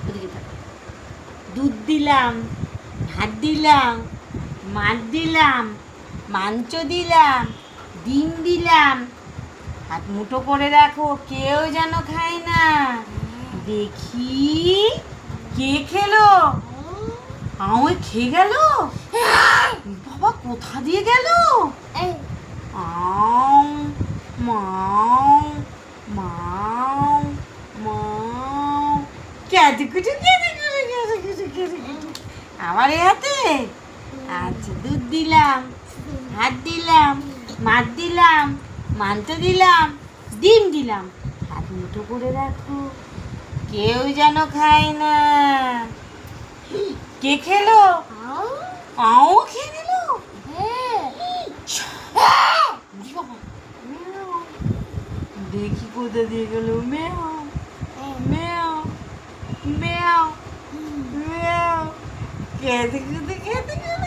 ওদিকে থাক। দুধ দিলাম, ভাত দিলাম, মাছ দিলাম, মাংস দিলাম, ডিম দিলাম। হাত মুঠো করে রাখো, কেউ যেন খায় না। দেখি কে খেলো? আমায় খেয়ে গেল। বাবা কোথা দিয়ে গেল? আও মাও মাও মাও ক্যাদুকুটু ক্যাদুকুটু ক্যাদুকুটু ক্যাদুকুটু। আমার এ হাতে আচ্ছা দুধ দিলাম, ভাত দিলাম, মাছ দিলাম, মাংস দিলাম, ডিম দিলাম। হাত মুঠো করে রাখো, কেউ যেন খায় না। কে খেলো? আও খেয়ে নিল। দেখি কোথা দিয়ে গেল। মেয়াও মেয়াও মেয়াও মেয়াও খেতে খেতে খেতে খেতে